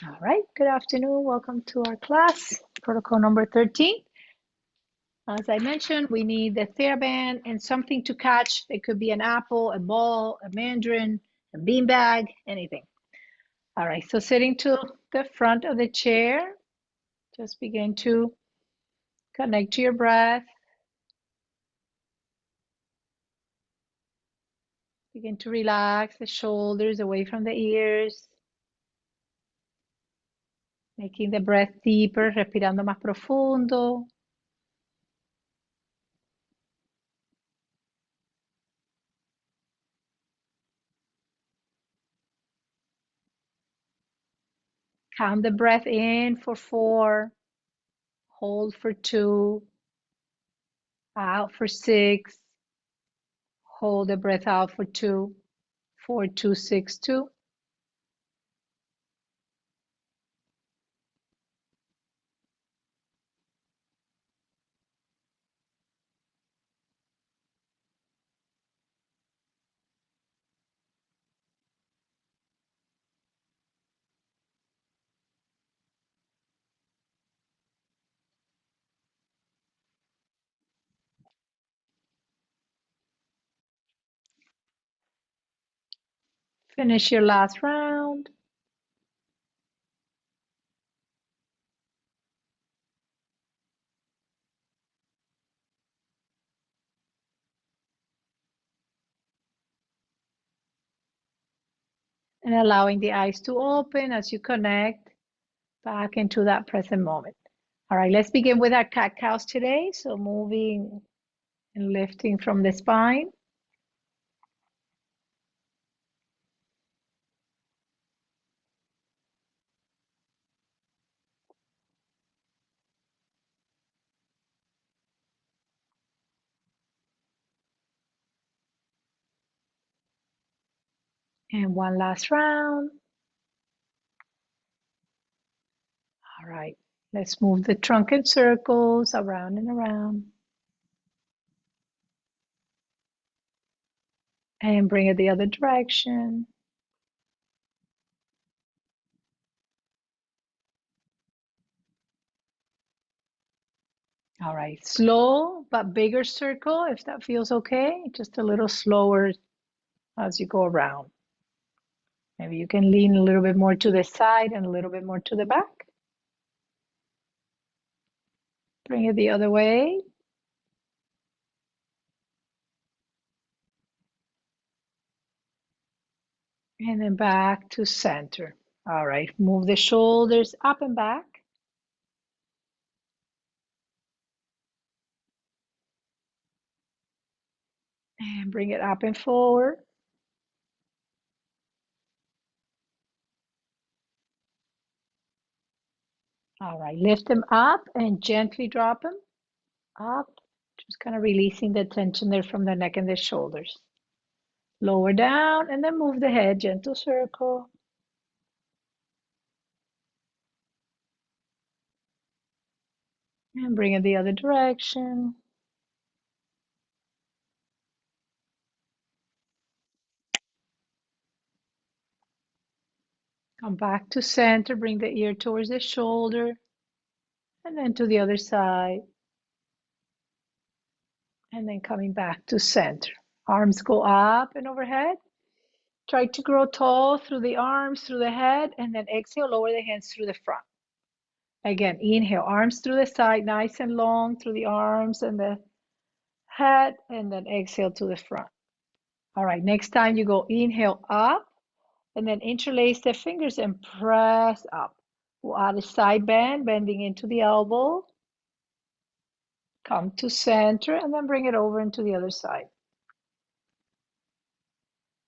All right, good afternoon. Welcome to our class, protocol number 13. As I mentioned, we need the TheraBand and something to catch. It could be an apple, a ball, a mandarin, a beanbag, anything. All right, so sitting to the front of the chair, just begin to connect to your breath. Begin to relax the shoulders away from the ears. Making the breath deeper, respirando más profundo. Count the breath in for 4, hold for 2, out for 6, hold the breath out for 2, 4, 2, 6, 2. Finish your last round. And allowing the eyes to open as you connect back into that present moment. All right, let's begin with our cat-cows today. So moving and lifting from the spine. And one last round. All right, let's move the trunk in circles around and around. And bring it the other direction. All right, slow but bigger circle if that feels okay. Just a little slower as you go around. Maybe you can lean a little bit more to the side and a little bit more to the back. Bring it the other way. And then back to center. All right, move the shoulders up and back. And bring it up and forward. All right, lift them up and gently drop them up. Just kind of releasing the tension there from the neck and the shoulders. Lower down and then move the head, gentle circle. And bring it the other direction. Come back to center, bring the ear towards the shoulder, and then to the other side. And then coming back to center. Arms go up and overhead. Try to grow tall through the arms, through the head, and then exhale, lower the hands through the front. Again, inhale, arms through the side, nice and long through the arms and the head, and then exhale to the front. All right, next time you go inhale up, and then interlace the fingers and press up. We'll add a side bend, bending into the elbow. Come to center and then bring it over into the other side.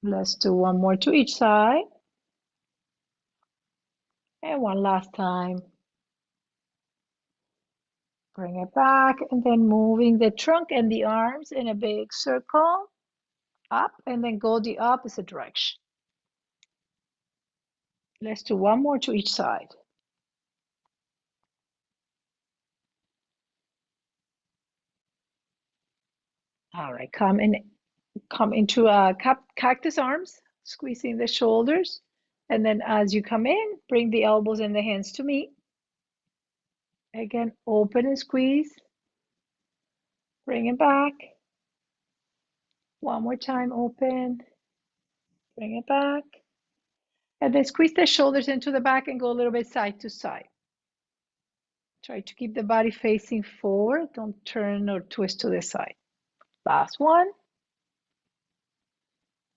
Let's do one more to each side. And one last time. Bring it back and then moving the trunk and the arms in a big circle up and then go the opposite direction. Let's do one more to each side. All right, come into cactus arms, squeezing the shoulders, And then as you come in, bring the elbows and the hands to meet. Again, open and squeeze. Bring it back. One more time, open. Bring it back. And then squeeze the shoulders into the back and go a little bit side to side. Try to keep the body facing forward. Don't turn or twist to the side. Last one.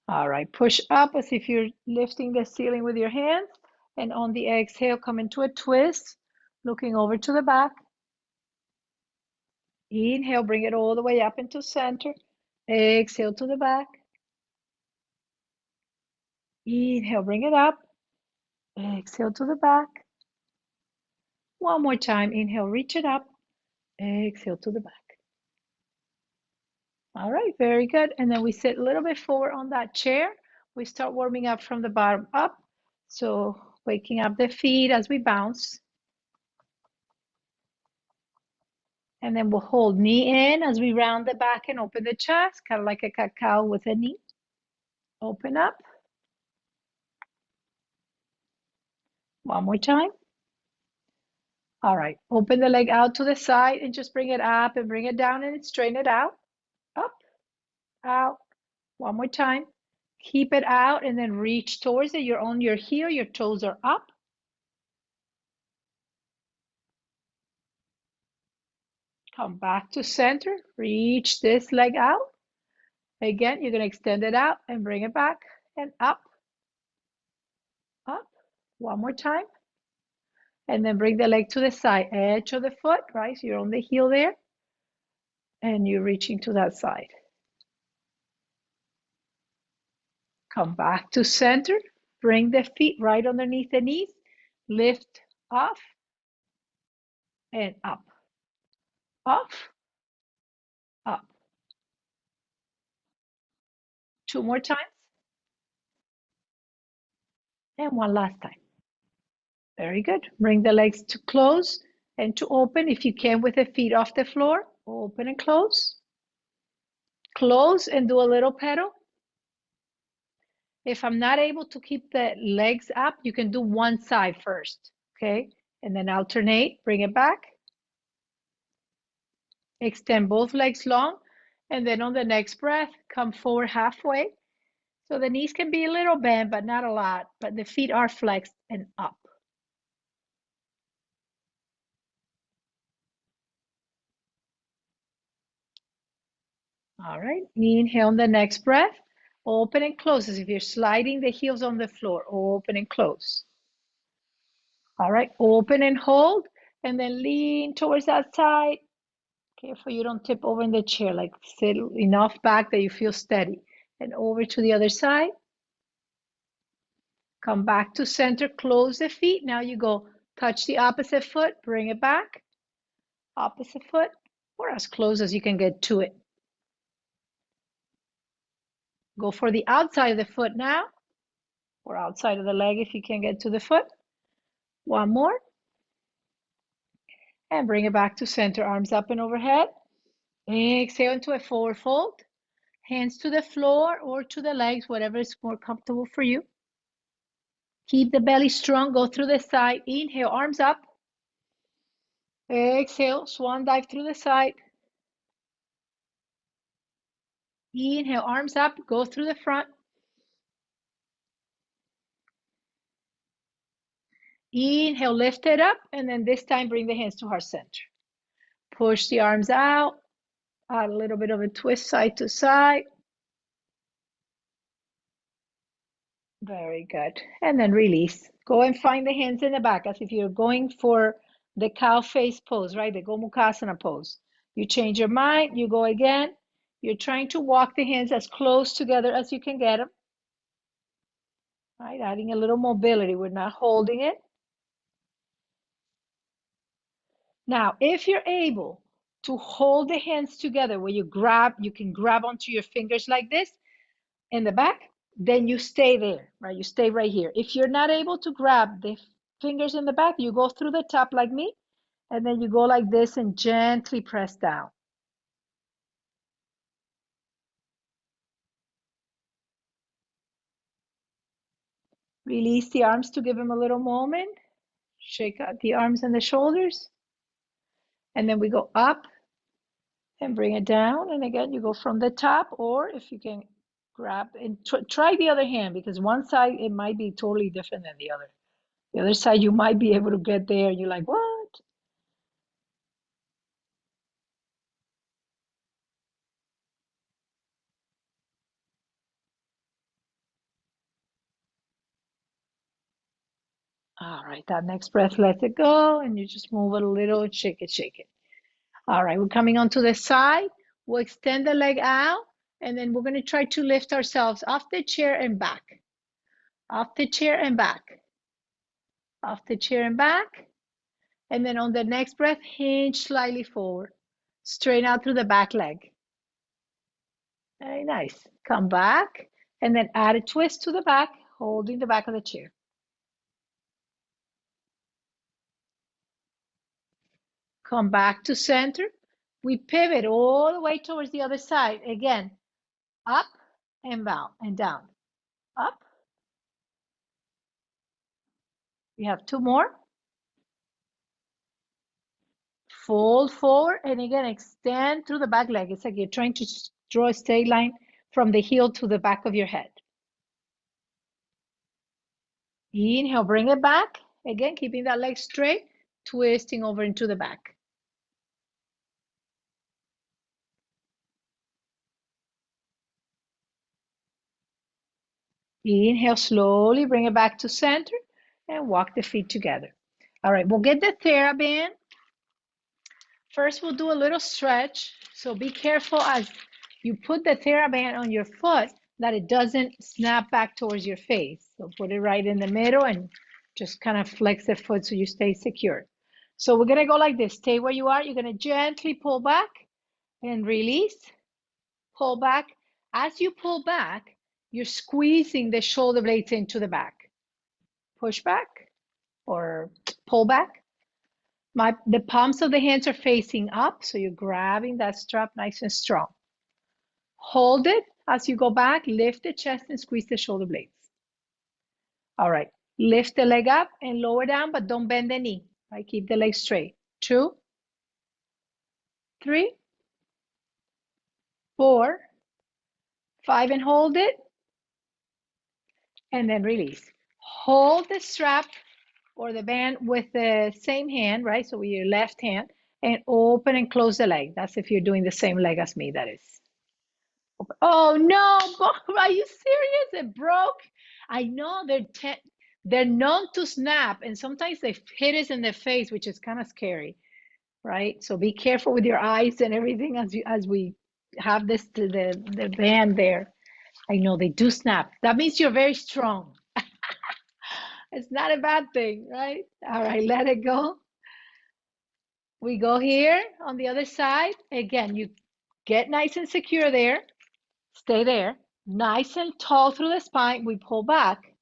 All right, push up as if you're lifting the ceiling with your hands. And on the exhale, come into a twist, looking over to the back. Inhale, bring it all the way up into center. Exhale to the back. Inhale, bring it up. Exhale to the back. One more time. Inhale, reach it up. Exhale to the back. All right, very good. And then we sit a little bit forward on that chair. We start warming up from the bottom up. So waking up the feet as we bounce. And then we'll hold knee in as we round the back and open the chest, kind of like a cacao with a knee. Open up. One more time. All right, open the leg out to the side and just bring it up and bring it down and straighten it out. Up, out. One more time. Keep it out and then reach towards it. You're on your heel, your toes are up. Come back to center. Reach this leg out. Again, you're going to extend it out and bring it back and up, up. One more time. And then bring the leg to the side, edge of the foot, right? So you're on the heel there. And you're reaching to that side. Come back to center. Bring the feet right underneath the knees. Lift off and up. Off, up. Two more times. And one last time. Very good. Bring the legs to close and to open if you can with the feet off the floor. Open and close. Close and do a little pedal. If I'm not able to keep the legs up, you can do one side first, okay? And then alternate, bring it back. Extend both legs long. And then on the next breath, come forward halfway. So the knees can be a little bent, but not a lot. But the feet are flexed and up. All right, inhale on the next breath. Open and close as if you're sliding the heels on the floor. Open and close. All right, open and hold. And then lean towards that side. Careful you don't tip over in the chair, like sit enough back that you feel steady. And over to the other side. Come back to center, close the feet. Now you go touch the opposite foot, bring it back. Opposite foot, or as close as you can get to it. Go for the outside of the foot now, or outside of the leg if you can get to the foot. One more. And bring it back to center, arms up and overhead. Exhale into a forward fold. Hands to the floor or to the legs, whatever is more comfortable for you. Keep the belly strong, go through the side. Inhale, arms up. Exhale, swan dive through the side. Inhale, arms up, go through the front. Inhale, lift it up, and then this time bring the hands to heart center. Push the arms out, add a little bit of a twist side to side. Very good. And then release. Go and find the hands in the back as if you're going for the cow face pose, right? The Gomukhasana pose. You change your mind, you go again. You're trying to walk the hands as close together as you can get them. Right, adding a little mobility. We're not holding it. Now, if you're able to hold the hands together where you can grab onto your fingers like this in the back, then you stay there, right? You stay right here. If you're not able to grab the fingers in the back, you go through the top like me, and then you go like this and gently press down. Release the arms to give them a little moment. Shake out the arms and the shoulders. And then we go up and bring it down. And again, you go from the top, or if you can grab and try the other hand, because one side, it might be totally different than the other. The other side, you might be able to get there. You're like, what? All right, that next breath, let it go. And you just move it a little and shake it, shake it. All right, we're coming onto the side. We'll extend the leg out, and then we're going to try to lift ourselves off the chair and back. Off the chair and back. Off the chair and back. And then on the next breath, hinge slightly forward. Straighten out through the back leg. Very nice. Come back, and then add a twist to the back, holding the back of the chair. Come back to center. We pivot all the way towards the other side. Again, up and down and down. Up. We have two more. Fold forward, and again, extend through the back leg. It's like you're trying to draw a straight line from the heel to the back of your head. Inhale, bring it back. Again, keeping that leg straight, twisting over into the back. Inhale, slowly bring it back to center and walk the feet together. All right, we'll get the TheraBand. First, we'll do a little stretch. So be careful as you put the TheraBand on your foot that it doesn't snap back towards your face. So put it right in the middle and just kind of flex the foot so you stay secure. So we're going to go like this. Stay where you are. You're going to gently pull back and release. Pull back. As you pull back, you're squeezing the shoulder blades into the back. Push back or pull back. The palms of the hands are facing up, so you're grabbing that strap nice and strong. Hold it as you go back, lift the chest and squeeze the shoulder blades. All right, lift the leg up and lower down, but don't bend the knee. Right, keep the leg straight. 2, 3, 4, 5, and hold it. And then release. Hold the strap or the band with the same hand, right? So with your left hand, and open and close the leg. That's if you're doing the same leg as me, that is. Oh no, Bob, are you serious? It broke. I know they're known to snap, and sometimes they hit us in the face, which is kind of scary, right? So be careful with your eyes and everything as we have the band there. I know they do snap. That means you're very strong. It's not a bad thing, right? All right, let it go. We go here on the other side. Again, you get nice and secure there. Stay there. Nice and tall through the spine. We pull back.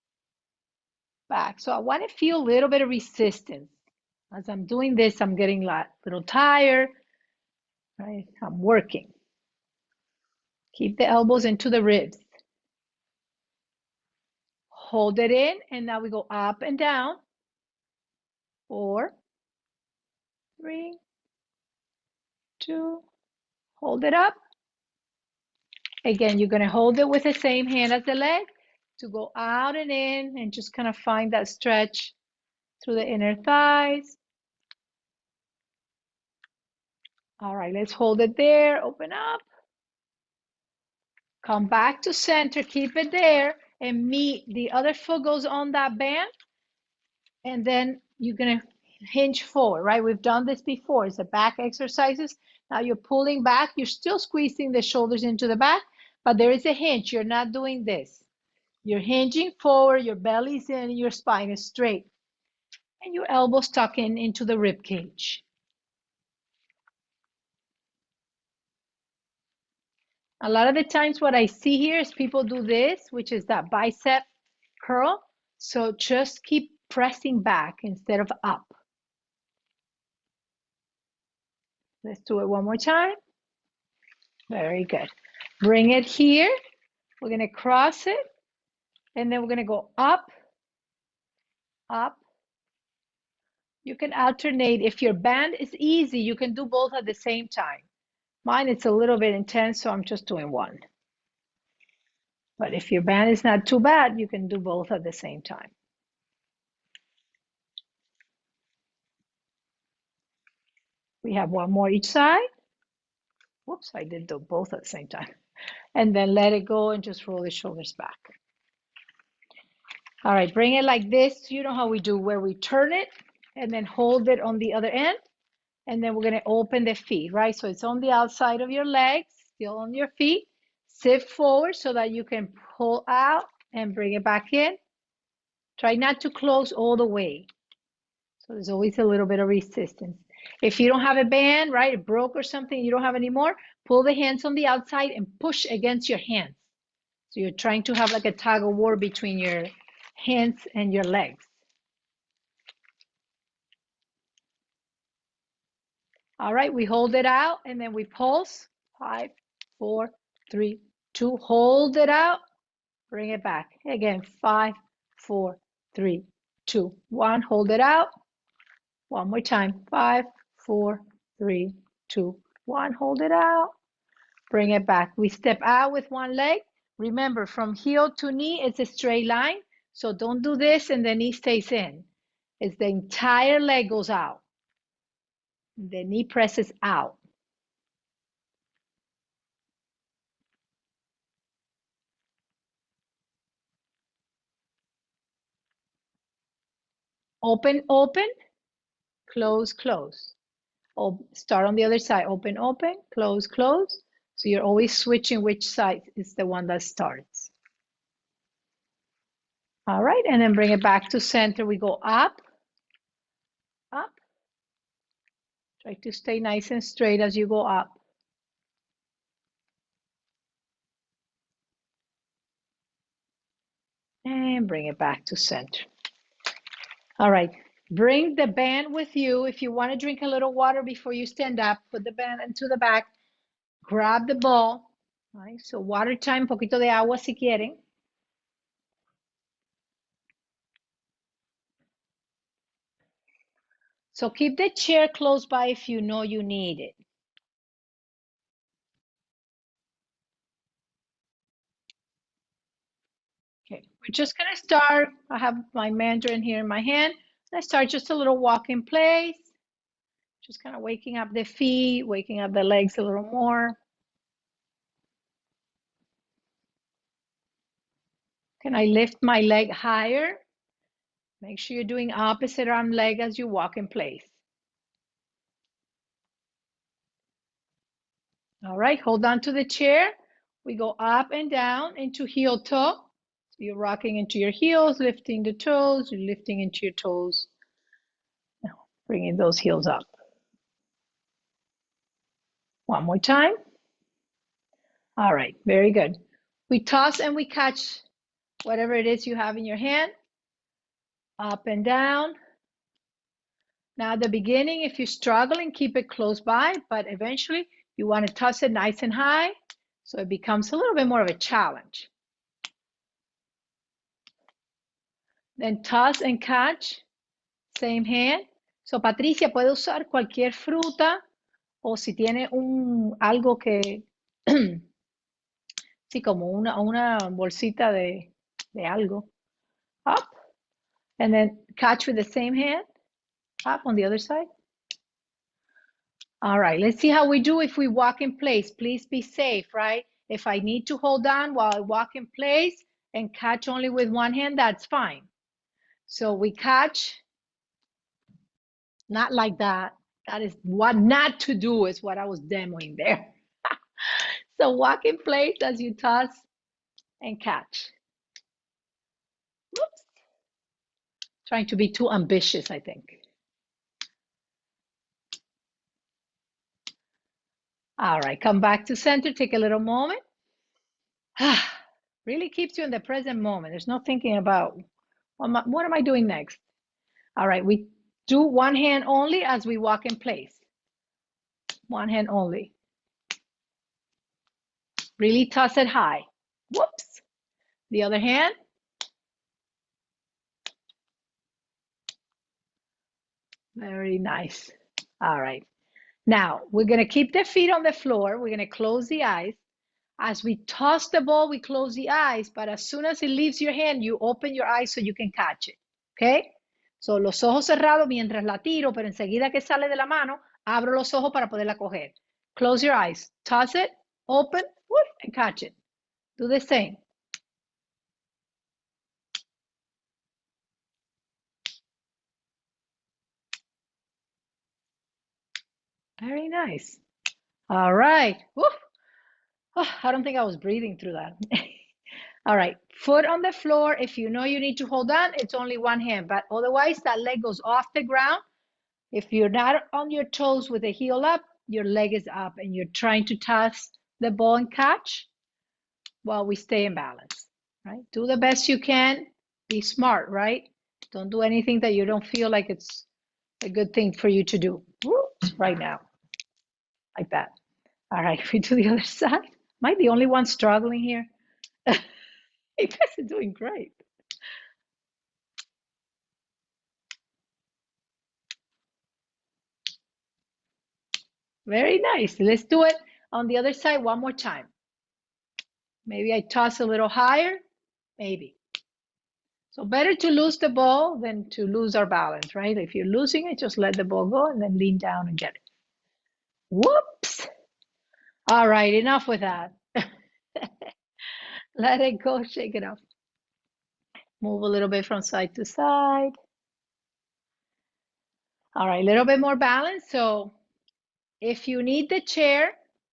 Back. So I want to feel a little bit of resistance. As I'm doing this, I'm getting a little tired. Right? I'm working. Keep the elbows into the ribs. Hold it in, and now we go up and down. 4, 3, 2, hold it up. Again, you're going to hold it with the same hand as the leg to go out and in and just kind of find that stretch through the inner thighs. All right, let's hold it there. Open up. Come back to center. Keep it there. And meet. The other foot goes on that band. And then you're going to hinge forward, right? We've done this before. It's the back exercises. Now you're pulling back. You're still squeezing the shoulders into the back, but there is a hinge. You're not doing this. You're hinging forward. Your belly's in. Your spine is straight. And your elbows tuck in into the rib cage. A lot of the times what I see here is people do this, which is that bicep curl. So just keep pressing back instead of up. Let's do it one more time. Very good. Bring it here. We're going to cross it. And then we're going to go up up. You can alternate. If your band is easy, you can do both at the same time. Mine it's a little bit intense, so I'm just doing one. But if your band is not too bad, you can do both at the same time. We have one more each side. Whoops, I did do both at the same time. And then let it go and just roll the shoulders back. All right, bring it like this. You know how we do, where we turn it and then hold it on the other end. And then we're going to open the feet, right? So it's on the outside of your legs, still on your feet. Sit forward so that you can pull out and bring it back in. Try not to close all the way. So there's always a little bit of resistance. If you don't have a band, right, it broke or something, you don't have any more, pull the hands on the outside and push against your hands. So you're trying to have like a tug of war between your hands and your legs. All right, we hold it out and then we pulse. 5, 4, 3, 2. Hold it out. Bring it back. Again, 5, 4, 3, 2, 1. Hold it out. One more time. 5, 4, 3, 2, 1. Hold it out. Bring it back. We step out with one leg. Remember, from heel to knee, it's a straight line. So don't do this and the knee stays in. It's the entire leg goes out. The knee presses out. Open, open, close, close. Start on the other side. Open, open, close, close. So you're always switching which side is the one that starts. All right, and then bring it back to center. We go up, up. Try to stay nice and straight as you go up. And bring it back to center. All right, bring the band with you. If you want to drink a little water before you stand up, put the band into the back, grab the ball. All right, so water time, poquito de agua si quieren. So keep the chair close by if you know you need it. Okay, we're just gonna start. I have my mandarin here in my hand. Let's start just a little walk in place. Just kind of waking up the feet, waking up the legs a little more. Can I lift my leg higher? Make sure you're doing opposite arm leg as you walk in place. All right, hold on to the chair. We go up and down into heel toe. So you're rocking into your heels, lifting the toes, you're lifting into your toes. Now, bringing those heels up. One more time. All right, very good. We toss and we catch whatever it is you have in your hand. Up and down. Now at the beginning, if you're struggling, keep it close by, but eventually you want to toss it nice and high, so it becomes a little bit more of a challenge. Then toss and catch, same hand. So Patricia puede usar cualquier fruta o si tiene algo que, sí, como una bolsita de algo. Up, and then catch with the same hand. Up on the other side. All right, let's see how we do if we walk in place. Please be safe, right? If I need to hold on while I walk in place and catch only with one hand, that's fine. So we catch, not like that. That is what not to do is what I was demoing there. So walk in place as you toss and catch. Whoops. Trying to be too ambitious, I think. All right, come back to center, take a little moment. Really keeps you in the present moment. There's no thinking about what am I doing next? All right, we do one hand only as we walk in place. One hand only. Really toss it high. Whoops. The other hand. Very nice. All right. Now, we're going to keep the feet on the floor. We're going to close the eyes. As we toss the ball, we close the eyes, but as soon as it leaves your hand, you open your eyes so you can catch it. Okay? So, los ojos cerrados mientras la tiro, pero enseguida que sale de la mano, abro los ojos para poderla coger. Close your eyes. Toss it, open, whoop, and catch it. Do the same. Very nice. All right. Woo. Oh, I don't think I was breathing through that. All right. Foot on the floor. If you know you need to hold on, it's only one hand, but otherwise that leg goes off the ground. If you're not on your toes with the heel up, your leg is up and you're trying to toss the ball and catch while we stay in balance, right? Do the best you can. Be smart, right? Don't do anything that you don't feel like it's a good thing for you to do. Whoops, right now, like that. All right, we do the other side. Am I the only one struggling here? You guys are doing great. Very nice. Let's do it on the other side one more time. Maybe I toss a little higher, maybe. So better to lose the ball than to lose our balance, right? If you're losing it, just let the ball go and then lean down and get it. Whoops. All right, enough with that. Let it go, shake it off. Move a little bit from side to side. All right, a little bit more balance. So if you need the chair,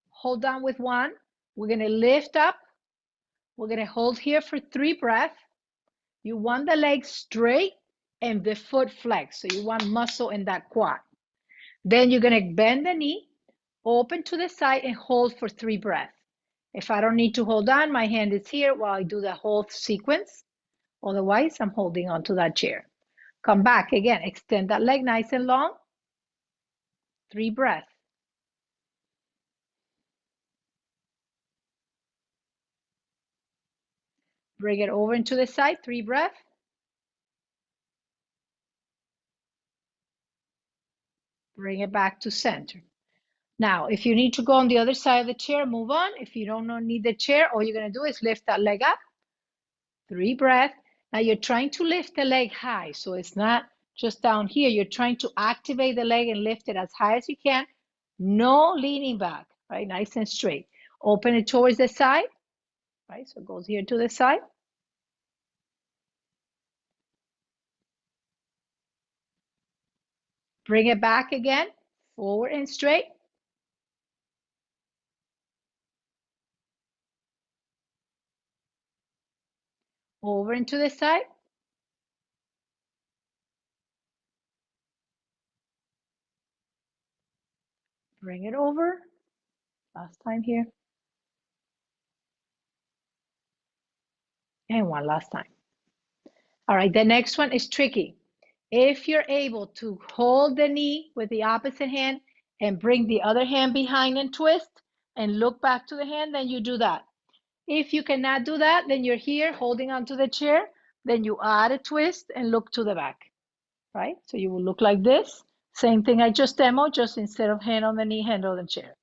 hold on with one. We're gonna lift up. We're gonna hold here for 3 breaths. You want the legs straight and the foot flexed. So you want muscle in that quad. Then you're gonna bend the knee, open to the side and hold for 3 breaths. If I don't need to hold on, my hand is here while I do the whole sequence. Otherwise, I'm holding on to that chair. Come back again, extend that leg nice and long. 3 breaths. Bring it over into the side, 3 breaths. Bring it back to center. Now, if you need to go on the other side of the chair, move on. If you don't need the chair, all you're gonna do is lift that leg up. 3 breaths. Now you're trying to lift the leg high, so it's not just down here. You're trying to activate the leg and lift it as high as you can. No leaning back, right? Nice and straight. Open it towards the side, right? So it goes here to the side. Bring it back again, forward and straight. Over into the side. Bring it over. Last time here. And one last time. All right, the next one is tricky. If you're able to hold the knee with the opposite hand and bring the other hand behind and twist and look back to the hand, then you do that. If you cannot do that, then you're here holding onto the chair, then you add a twist and look to the back, right? So you will look like this. Same thing I just demoed, just instead of hand on the knee, hand on the chair.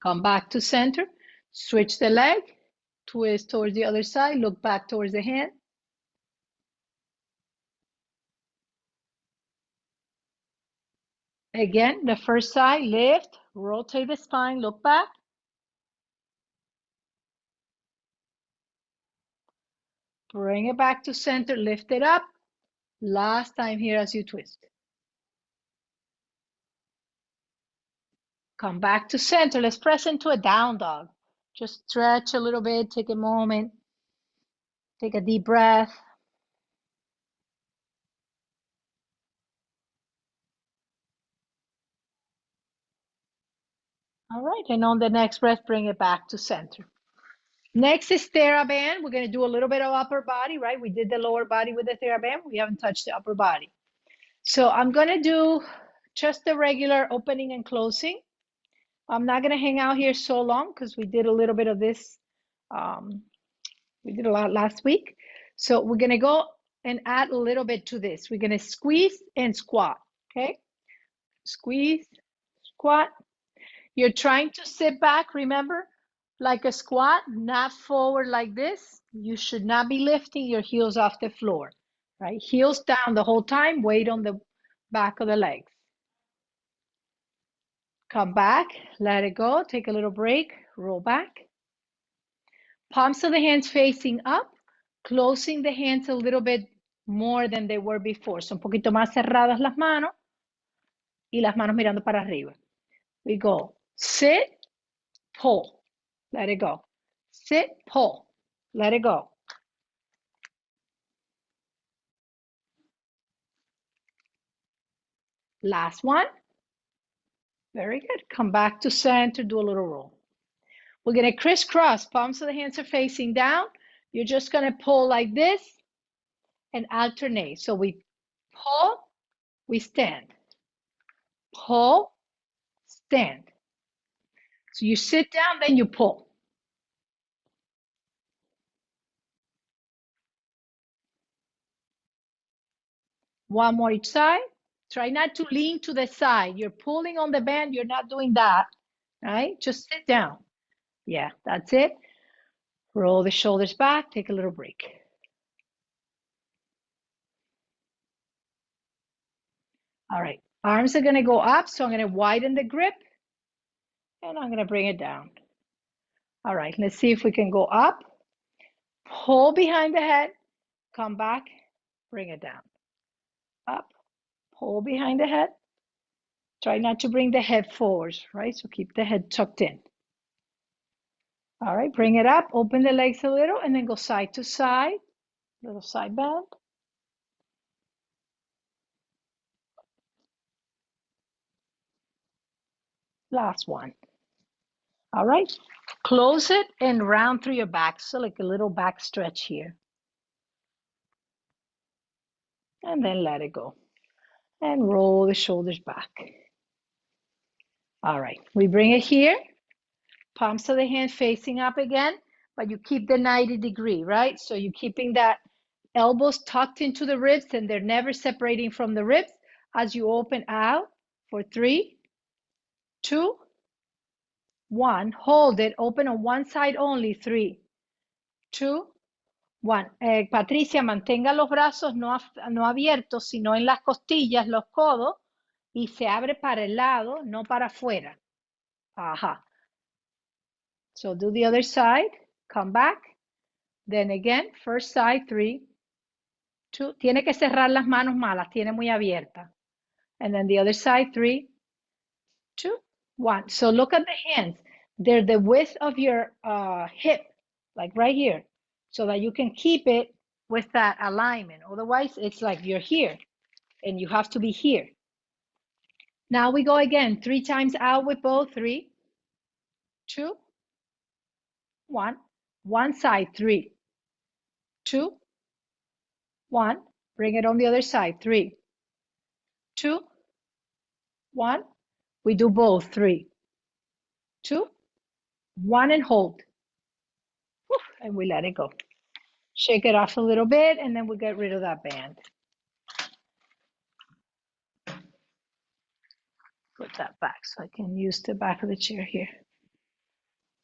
Come back to center, switch the leg, twist towards the other side, look back towards the hand. Again, the first side, lift, rotate the spine, look back. Bring it back to center, lift it up. Last time here as you twist. Come back to center. Let's press into a down dog. Just stretch a little bit, take a moment. Take a deep breath. All right, and on the next breath, bring it back to center. Next is TheraBand. We're going to do a little bit of upper body, right? We did the lower body with the TheraBand. We haven't touched the upper body. So I'm going to do just the regular opening and closing. I'm not going to hang out here so long because we did a little bit of this. We did a lot last week. So we're going to go and add a little bit to this. We're going to squeeze and squat, okay? Squeeze, squat. You're trying to sit back, remember, like a squat, not forward like this. You should not be lifting your heels off the floor, right? Heels down the whole time, weight on the back of the legs. Come back, let it go, take a little break, roll back. Palms of the hands facing up, closing the hands a little bit more than they were before. So un poquito más cerradas las manos y las manos mirando para arriba. We go, sit, pull, let it go. Sit, pull, let it go. Last one. Very good. Come back to center, do a little roll. We're going to crisscross. Palms of the hands are facing down. You're just going to pull like this and alternate. So we pull, we stand. Pull, stand. So you sit down, then you pull. One more each side. Try not to lean to the side. You're pulling on the band. You're not doing that, right? Just sit down. Yeah, that's it. Roll the shoulders back. Take a little break. All right. Arms are going to go up, so I'm going to widen the grip, and I'm going to bring it down. All right, let's see if we can go up. Pull behind the head. Come back. Bring it down. Up. Pull behind the head. Try not to bring the head forward, right? So keep the head tucked in. All right, bring it up, open the legs a little, and then go side to side, little side bend. Last one. All right, close it and round through your back, so like a little back stretch here. And then let it go. And roll the shoulders back. All right, we bring it here. Palms of the hand facing up again, but you keep the 90-degree, right? So you're keeping that elbows tucked into the ribs and they're never separating from the ribs as you open out for 3, 2, 1. Hold it, open on one side only. 3, 2, 1. Patricia, mantenga los brazos no abiertos, sino en las costillas, los codos, y se abre para el lado, no para afuera. Ajá. So do the other side, come back. Then again, first side, 3, 2. Tiene que cerrar las manos malas, tiene muy abierta. And then the other side, 3, 2, 1. So look at the hands. They're the width of your hip, like right here, so that you can keep it with that alignment. Otherwise, it's like you're here and you have to be here. Now we go again, 3 times out with both. 3, 2, 1. One side, 3, 2, 1. Bring it on the other side, 3, 2, 1. We do both, 3, 2, 1, and hold. Whew, and we let it go. Shake it off a little bit, and then we get rid of that band. Put that back so I can use the back of the chair here.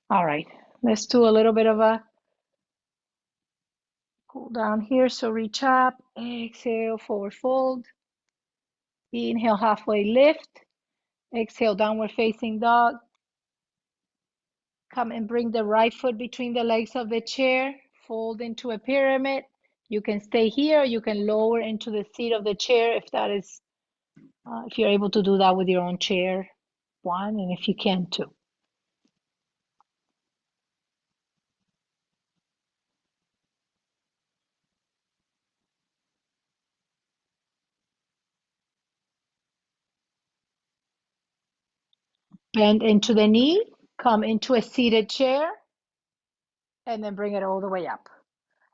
All right, let's do a little bit of a cool down here. So reach up, exhale, forward fold. Inhale, halfway lift. Exhale, downward facing dog. Come and bring the right foot between the legs of the chair. Fold into a pyramid. You can stay here. You can lower into the seat of the chair if that is, if you're able to do that with your own chair. 1, and if you can, 2. Bend into the knee, come into a seated chair, and then bring it all the way up.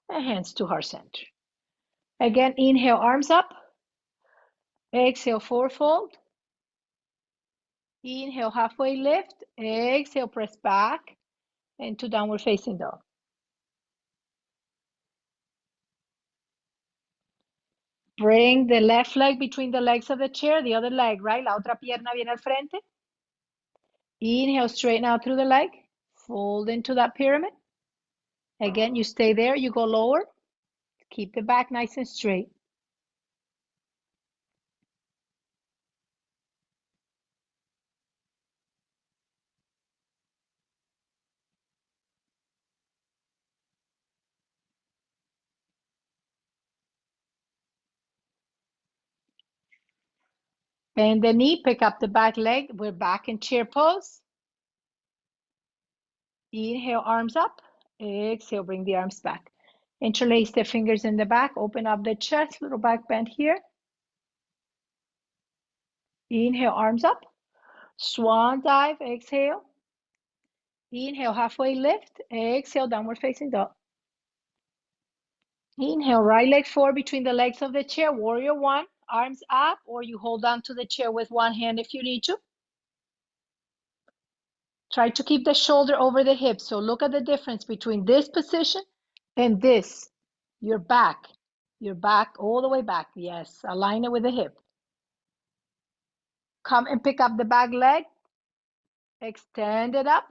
And hands to heart center. Again, inhale, arms up. Exhale, forward fold. Inhale, halfway lift. Exhale, press back into downward facing dog. Bring the left leg between the legs of the chair, the other leg, right? La otra pierna viene al frente. Inhale, straighten out through the leg. Fold into that pyramid. Again, you stay there, you go lower. Keep the back nice and straight. Bend the knee, pick up the back leg. We're back in chair pose. Inhale, arms up. Exhale, bring the arms back. Interlace the fingers in the back. Open up the chest, little back bend here. Inhale, arms up. Swan dive, exhale. Inhale, halfway lift. Exhale, downward facing dog. Inhale, right leg forward between the legs of the chair. Warrior one, arms up, or you hold on to the chair with one hand if you need to. Try to keep the shoulder over the hip. So look at the difference between this position and this. Your back all the way back. Yes, align it with the hip. Come and pick up the back leg. Extend it up.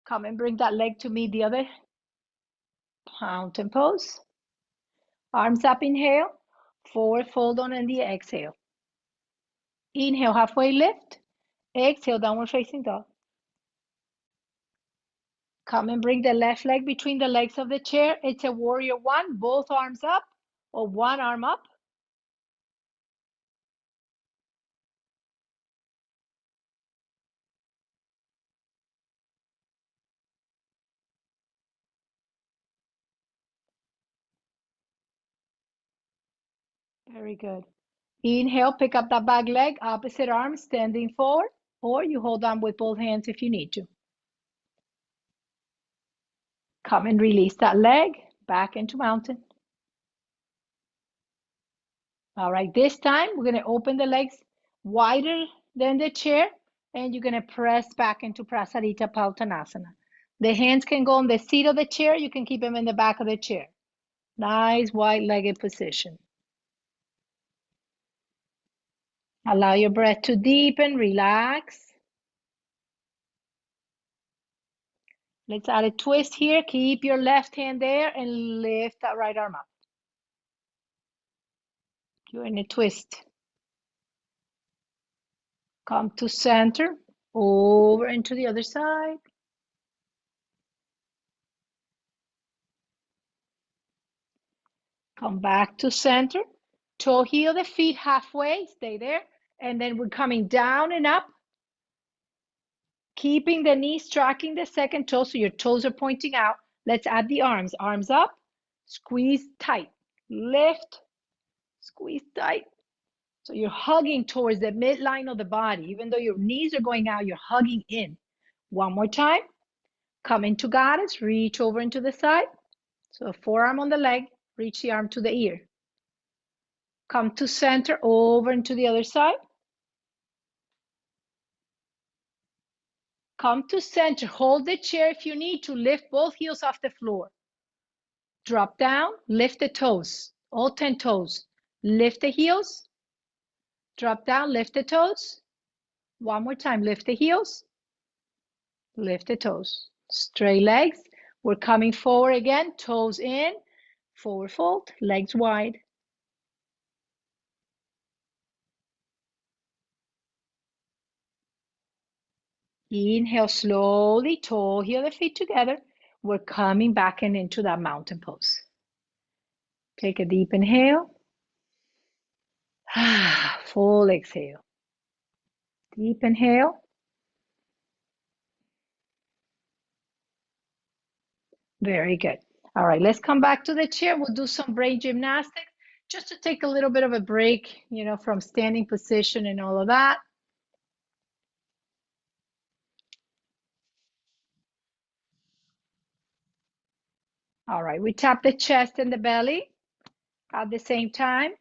Come and bring that leg to meet the other mountain pose. Arms up, inhale. Forward fold on the exhale. Inhale, halfway lift. Exhale, downward facing dog. Come and bring the left leg between the legs of the chair. It's a warrior one, both arms up or one arm up. Very good. Inhale, pick up that back leg, opposite arm, standing forward, or you hold on with both hands if you need to. Come and release that leg, back into mountain. All right, this time we're gonna open the legs wider than the chair, and you're gonna press back into Prasarita Pautanasana. The hands can go on the seat of the chair, you can keep them in the back of the chair. Nice wide-legged position. Allow your breath to deepen, relax. Let's add a twist here. Keep your left hand there and lift that right arm up. You're in a twist. Come to center, over into the other side. Come back to center. Toe heel the feet halfway, stay there. And then we're coming down and up. Keeping the knees tracking the second toe so your toes are pointing out. Let's add the arms. Arms up, squeeze tight. Lift, squeeze tight. So you're hugging towards the midline of the body. Even though your knees are going out, you're hugging in. One more time. Come into goddess, reach over into the side. So forearm on the leg, reach the arm to the ear. Come to center, over into the other side. Come to center, hold the chair if you need to, lift both heels off the floor. Drop down, lift the toes, all 10 toes. Lift the heels, drop down, lift the toes. One more time, lift the heels, lift the toes. Straight legs, we're coming forward again, toes in, forward fold, legs wide. Inhale slowly, toe heel the feet together. We're coming back and into that mountain pose. Take a deep inhale. Full exhale. Deep inhale. Very good. All right, let's come back to the chair. We'll do some brain gymnastics just to take a little bit of a break, from standing position and all of that. All right, we tap the chest and the belly at the same time.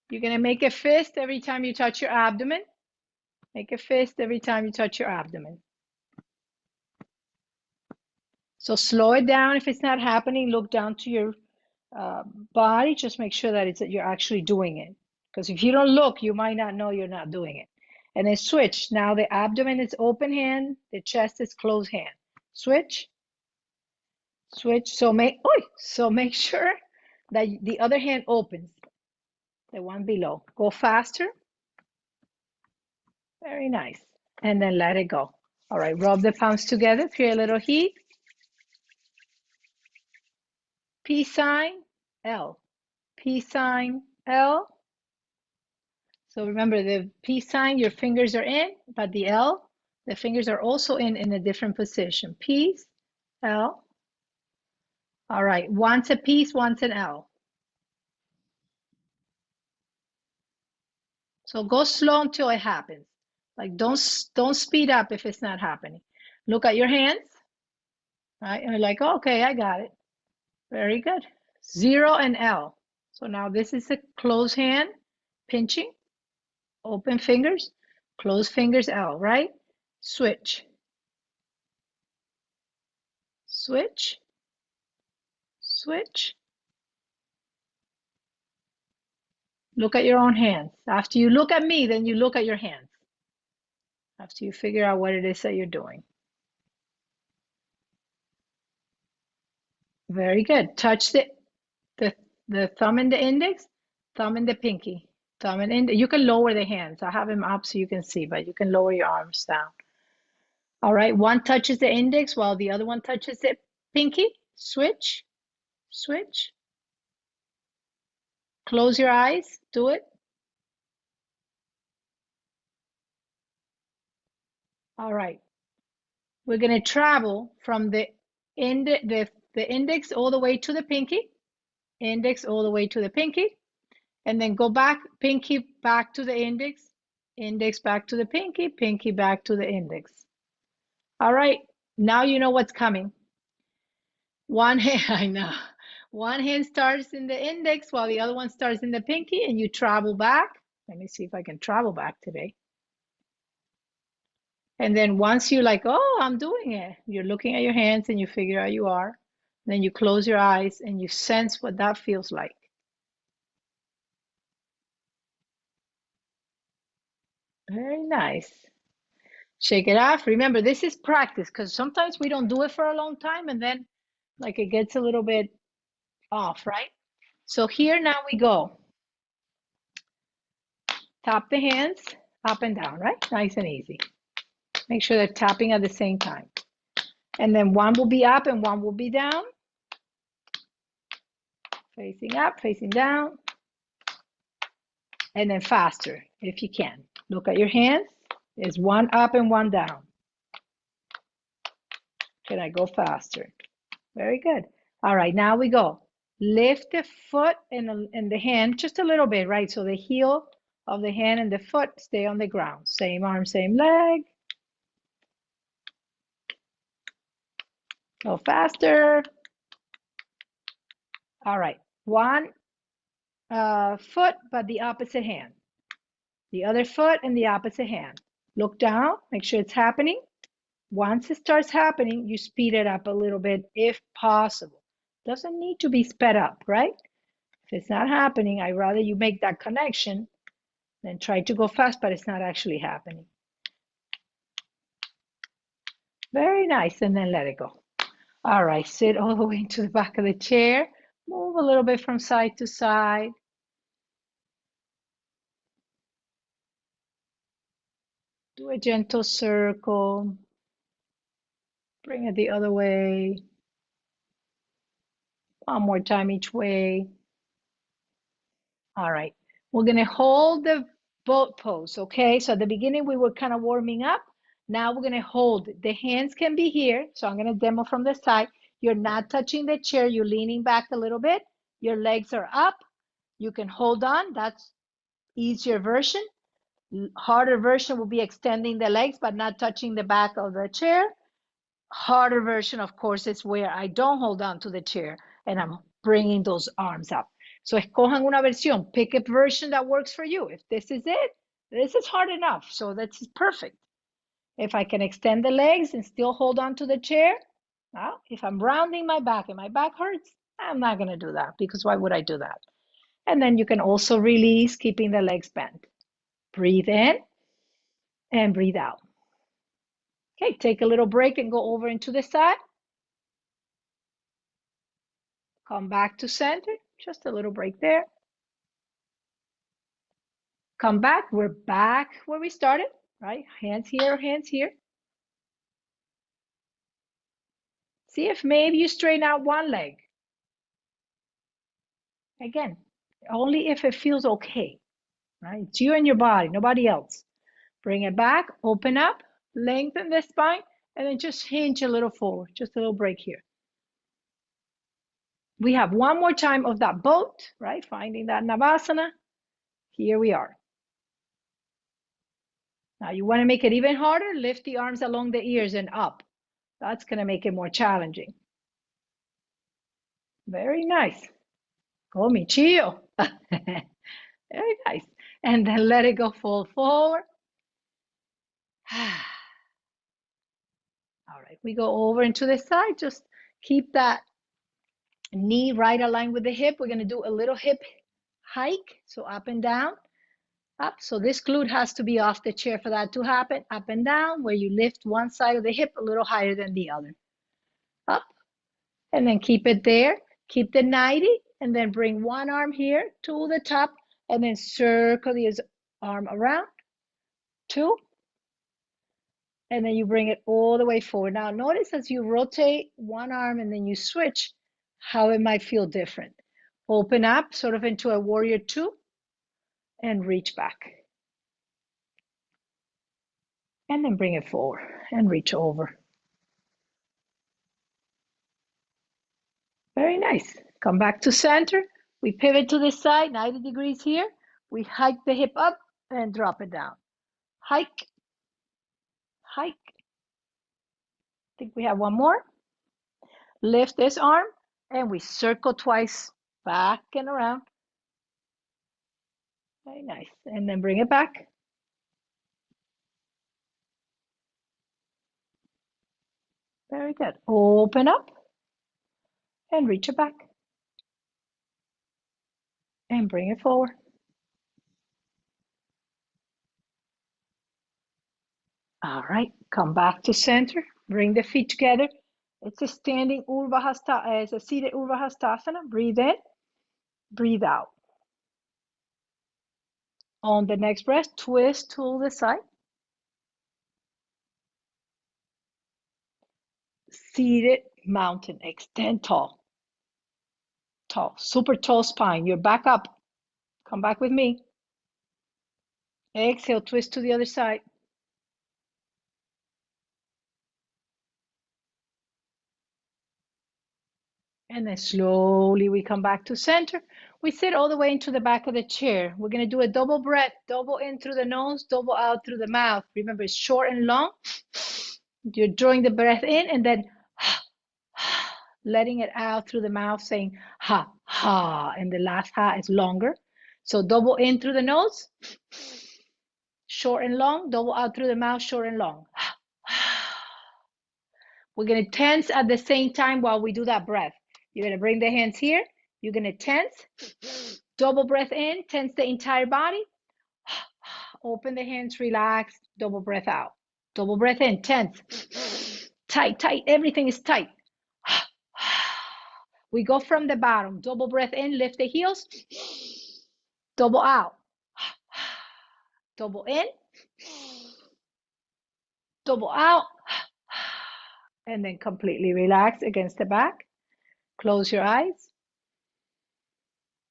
You're going to make a fist every time you touch your abdomen. Make a fist every time you touch your abdomen. So slow it down. If it's not happening, look down to your body. Just make sure that you're actually doing it. Because if you don't look, you might not know you're not doing it. And then switch. Now the abdomen is open hand, the chest is closed hand. Switch, switch. So make sure that the other hand opens, the one below. Go faster. Very nice. And then let it go. All right, rub the palms together, feel a little heat. Peace sign, L. Peace sign, L. So remember the peace sign, your fingers are in, but the L, the fingers are also in a different position. Peace, L. All right, once a peace, once an L. So go slow until it happens. Like don't speed up if it's not happening. Look at your hands, right? And you're like, oh, okay, I got it. Very good. 0 and L. So now this is a closed hand, pinching, open fingers, closed fingers, L, right? Switch. Switch. Switch. Look at your own hands. After you look at me, then you look at your hands. After you figure out what it is that you're doing. Very good. Touch the thumb and the index, thumb and the pinky. Thumb and index. You can lower the hands. I have them up so you can see, but you can lower your arms down. All right, one touches the index while the other one touches the pinky. Switch, switch. Close your eyes, do it. All right, we're gonna travel from the index all the way to the pinky, index all the way to the pinky, and then go back, pinky back to the index, index back to the pinky, pinky back to the index. All right, now you know what's coming. One hand, I know. One hand starts in the index while the other one starts in the pinky, and you travel back. Let me see if I can travel back today. And then once you're like, oh, I'm doing it, you're looking at your hands and you figure out you are. Then you close your eyes and you sense what that feels like. Very nice. Shake it off. Remember, this is practice because sometimes we don't do it for a long time and then like it gets a little bit off, right? So here now we go. Tap the hands up and down, right? Nice and easy. Make sure they're tapping at the same time. And then one will be up and one will be down. Facing up, facing down. And then faster if you can. Look at your hands. There's one up and one down. Can I go faster? Very good. All right, now we go. Lift the foot and the hand just a little bit, right? So the heel of the hand and the foot stay on the ground. Same arm, same leg. Go faster. All right, one foot, but the opposite hand. The other foot and the opposite hand. Look down, make sure it's happening. Once it starts happening, you speed it up a little bit if possible. Doesn't need to be sped up, right? If it's not happening, I'd rather you make that connection than try to go fast, but it's not actually happening. Very nice, and then let it go. All right, sit all the way into the back of the chair. Move a little bit from side to side. Do a gentle circle. Bring it the other way. One more time each way. All right, we're gonna hold the boat pose, okay? So at the beginning we were kind of warming up. Now we're gonna hold it. The hands can be here. So I'm gonna demo from the side. You're not touching the chair, you're leaning back a little bit. Your legs are up. You can hold on, that's easier version. Harder version will be extending the legs, but not touching the back of the chair. Harder version, of course, is where I don't hold on to the chair and I'm bringing those arms up. So escojan una versión, pick a version that works for you. If this is it, this is hard enough. So that's perfect. If I can extend the legs and still hold on to the chair, Now, if I'm rounding my back and my back hurts, I'm not going to do that because why would I do that? And then you can also release, keeping the legs bent. Breathe in and breathe out. Okay, take a little break and go over into the side. Come back to center, just a little break there. Come back, we're back where we started, right? Hands here, hands here. See if maybe you straighten out one leg. Again, only if it feels okay, right? It's you and your body, nobody else. Bring it back, open up, lengthen the spine, and then just hinge a little forward, just a little break here. We have one more time of that boat, right? Finding that Navasana. Here we are. Now you want to make it even harder, lift the arms along the ears and up. That's going to make it more challenging. Very nice. Go Michio. Very nice. And then let it go, fall forward. All right, we go over into the side. Just keep that knee right aligned with the hip. We're going to do a little hip hike. So up and down, up. So this glute has to be off the chair for that to happen. Up and down, where you lift one side of the hip a little higher than the other. Up, and then keep it there. Keep the 90, and then bring one arm here to the top, and then circle the arm around. 2, and then you bring it all the way forward. Now notice as you rotate one arm and then you switch, how it might feel different. Open up sort of into a warrior 2 and reach back. And then bring it forward and reach over. Very nice. Come back to center. We pivot to the side, 90 degrees here. We hike the hip up and drop it down. Hike, hike. I think we have one more. Lift this arm and we circle twice, back and around. Very nice. And then bring it back. Very good. Open up and reach it back. And bring it forward. All right, come back to center. Bring the feet together. It's a standing Urdhva, it's a seated Urdhva Hastasana. Breathe in, breathe out. On the next breath, twist to the side. Seated mountain, extend tall. Tall, super tall spine. You're back up. Come back with me. Exhale, twist to the other side. And then slowly we come back to center. We sit all the way into the back of the chair. We're going to do a double breath, double in through the nose, double out through the mouth. Remember, it's short and long. You're drawing the breath in and then letting it out through the mouth, saying ha, ha. And the last ha is longer. So double in through the nose, short and long, double out through the mouth, short and long. We're going to tense at the same time while we do that breath. You're going to bring the hands here. You're going to tense. Double breath in, tense the entire body. Open the hands, relax. Double breath out. Double breath in, tense. Tight, tight. Everything is tight. We go from the bottom. Double breath in, lift the heels. Double out. Double in. Double out. And then completely relax against the back. Close your eyes.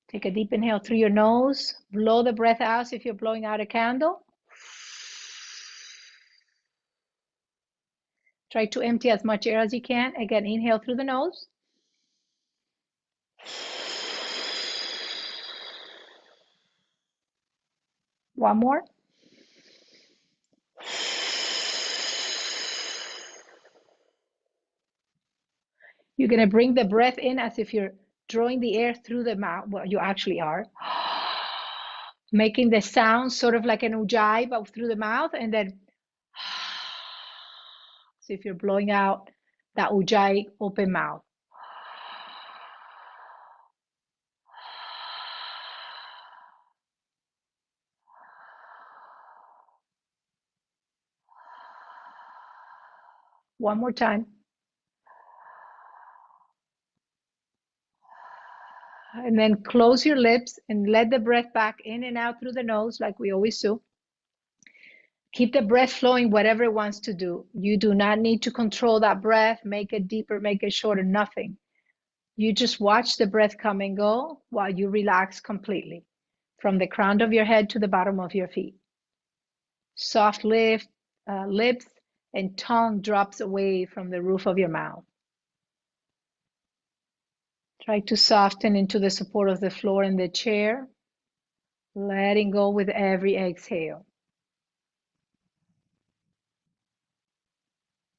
Take a deep inhale through your nose. Blow the breath out if you're blowing out a candle. Try to empty as much air as you can. Again, inhale through the nose. One more. You're going to bring the breath in as if you're drawing the air through the mouth. Well, you actually are. Making the sound sort of like an ujjayi, but through the mouth. And then, so if you're blowing out That ujjayi open mouth. One more time. And then close your lips and let the breath back in and out through the nose like we always do. Keep the breath flowing whatever it wants to do. You do not need to control that breath, make it deeper, make it shorter, nothing. You just watch the breath come and go while you relax completely from the crown of your head to the bottom of your feet. Soft lips and tongue drops away from the roof of your mouth. Try to soften into the support of the floor and the chair, letting go with every exhale.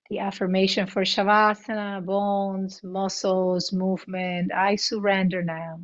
The affirmation for Shavasana, bones, muscles, movement. I surrender now.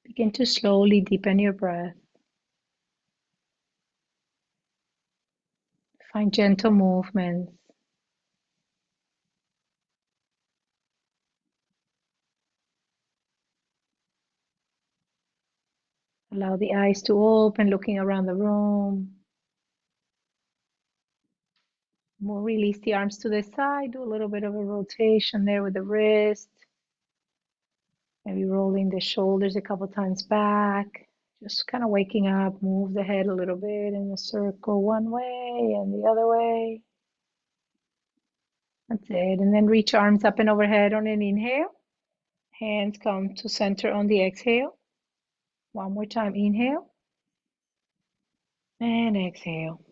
Begin to slowly deepen your breath. Find gentle movements. Allow the eyes to open, looking around the room. Release the arms to the side. Do a little bit of a rotation there with the wrist. Maybe rolling the shoulders a couple times back. Just kind of waking up. Move the head a little bit in a circle one way and the other way. That's it. And then reach arms up and overhead on an inhale. Hands come to center on the exhale. One more time. Inhale. And exhale.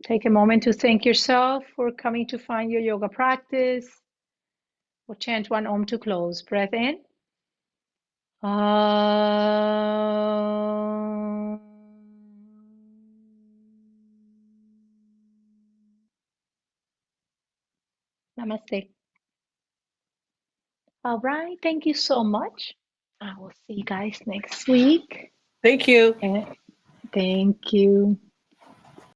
Take a moment to thank yourself for coming to find your yoga practice. We'll chant one Om to close. Breath in. Namaste. All right. Thank you so much. I will see you guys next week. Thank you. And thank you.